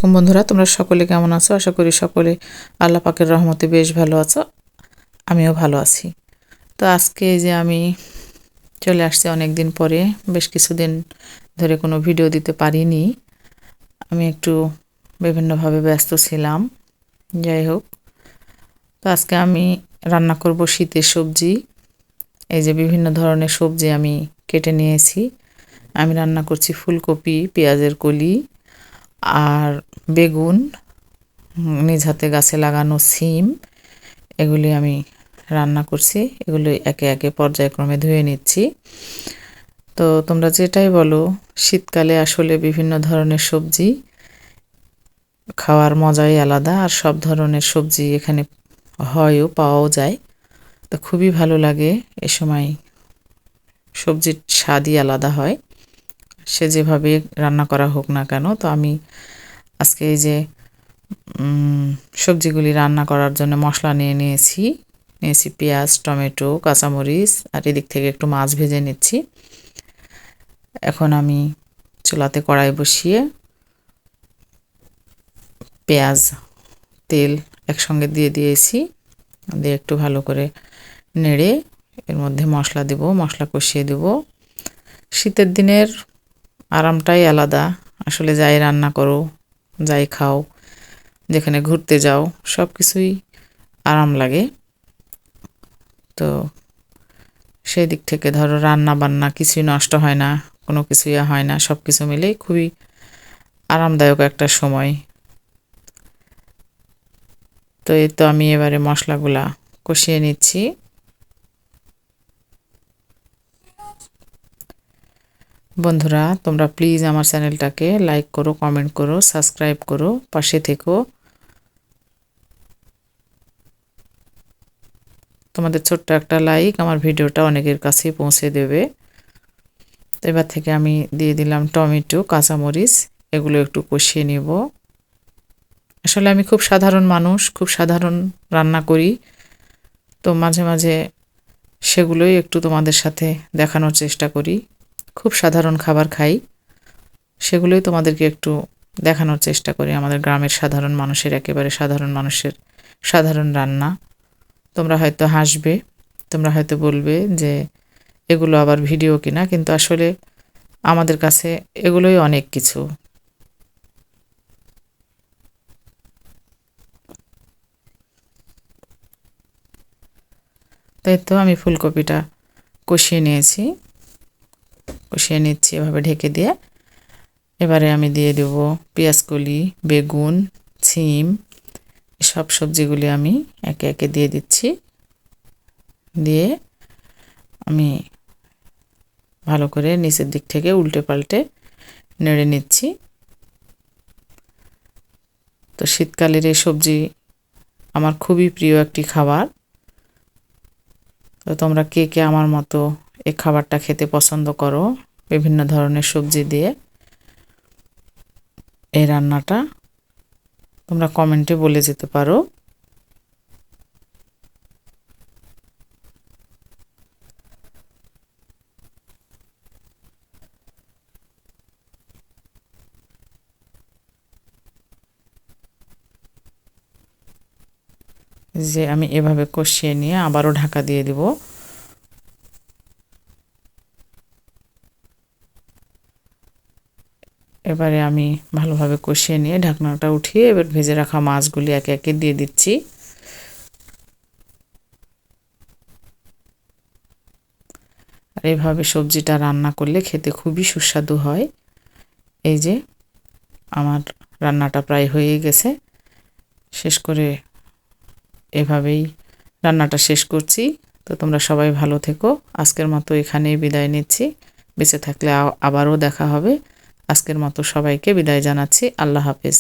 বন্ধুরা, তোমরা সকলে কেমন আছো? আশা করি সকলে আল্লাহ পাকের রহমতে বেশ ভালো আছো। আমিও ভালো আছি। তো আজকে এই যে আমি চলে আসছি অনেক দিন পরে, বেশ কিছুদিন ধরে কোনো ভিডিও দিতে পারিনি। আমি একটু বিভিন্নভাবে ব্যস্ত ছিলাম। যাই হোক, তো আজকে আমি রান্না করব শীতের সবজি। এই যে বিভিন্ন ধরনের সবজি আমি কেটে নিয়েছি। আমি রান্না করছি ফুলকপি, পেঁয়াজের কলি আর বেগুন, নিজ হাতে গাছে লাগানো সিম, এগুলি আমি রান্না করছি। এগুলি একে একে পর্যায়ক্রমে ধুয়ে নিচ্ছি। তো তোমরা যেটাই বলো, শীতকালে আসলে বিভিন্ন ধরনের সবজি খাওয়ার মজাই আলাদা, আর সব ধরনের সবজি এখানে হয়ও, পাওয়াও যায়। তো খুবই ভালো লাগে এ সময়, সবজির স্বাদই আলাদা হয়, সে যেভাবে রান্না করা হোক না কেন। তো আমি আজকে এই যে সবজিগুলি রান্না করার জন্য মশলা নিয়েছি পেঁয়াজ, টমেটো, কাঁচামরিচ, আর এদিক থেকে একটু মাছ ভেজে নিচ্ছি। এখন আমি চুলাতে কড়াই বসিয়ে পেঁয়াজ, তেল একসঙ্গে দিয়ে দিয়েছি। দিয়ে একটু ভালো করে নেড়ে এর মধ্যে মশলা দেব, মশলা কষিয়ে দেব। শীতের দিনের আরামটাই আলাদা। আসলে যাই রান্না করো, যাই খাও, যেখানে ঘুরতে যাও, সব কিছুই আরাম লাগে। তো সেই দিক থেকে ধরো রান্না বান্না কিছুই নষ্ট হয় না, কোনো কিছুই হয় না, সব কিছু মিলেই খুবই আরামদায়ক একটা সময়। তো এই তো আমি এবারে মশলাগুলা কষিয়ে নিচ্ছি। বন্ধুরা, তোমরা প্লিজ আমার চ্যানেলটাকে লাইক করো, কমেন্ট করো, সাবস্ক্রাইব করো, পাশে থেকো। তোমাদের ছোট্ট একটা লাইক আমার ভিডিওটা অনেকের কাছেই পৌঁছে দেবে। এবার থেকে আমি দিয়ে দিলাম টমেটো, কাঁচামরিচ, এগুলো একটু কষিয়ে নিব। আসলে আমি খুব সাধারণ মানুষ, খুব সাধারণ রান্না করি। তো মাঝে মাঝে সেগুলোই একটু তোমাদের সাথে দেখানোর চেষ্টা করি। খুব সাধারণ খাবার খাই, সেগুলোই তোমাদেরকে একটু দেখানোর চেষ্টা করি। আমাদের গ্রামের সাধারণ মানুষের, একেবারে সাধারণ মানুষের সাধারণ রান্না। তোমরা হয়তো হাসবে, তোমরা হয়তো বলবে যে এগুলো আবার ভিডিও কিনা, কিন্তু আসলে আমাদের কাছে এগুলোই অনেক কিছু। তাই তো আমি ফুলকপিটা কষিয়ে নিচ্ছি এভাবে ঢেকে দিয়ে। এবারে আমি দিয়ে দেব পেঁয়াজকলি, বেগুন, সিম, সব সবজিগুলি আমি একে একে দিয়ে দিচ্ছি। দিয়ে আমি ভালো করে নিচের দিক থেকে উল্টে পাল্টে নেড়ে নিচ্ছি। তো শীতকালের এই সবজি আমার খুবই প্রিয় একটি খাবার। তো তোমরা কে কে আমার মতো এই খাবারটা খেতে পছন্দ করো, বিভিন্ন ধরনের সবজি দিয়ে এই রান্নাটা, তোমরা কমেন্টে বলে যেতে পারো। যে আমি এভাবে কষিয়ে নিয়ে আবারও ঢাকা দিয়ে দিব। এবারে আমি ভালোভাবে কষিয়ে নিয়ে ঢাকনাটা উঠিয়ে এবার ভেজে রাখা মাছগুলি একে একে দিয়ে দিচ্ছি। আর এইভাবে সবজিটা রান্না করলে খেতে খুবই সুস্বাদু হয়। এই যে আমার রান্নাটা প্রায় হয়ে গেছে, শেষ করে এভাবেই রান্নাটা শেষ করছি। তো তোমরা সবাই ভালো থেকো। আজকের মতো এখানেই বিদায় নিচ্ছি। বেঁচে থাকলে আবারও দেখা হবে। আজকের মতো সবাইকে বিদায় জানাচ্ছি। আল্লাহ হাফেজ।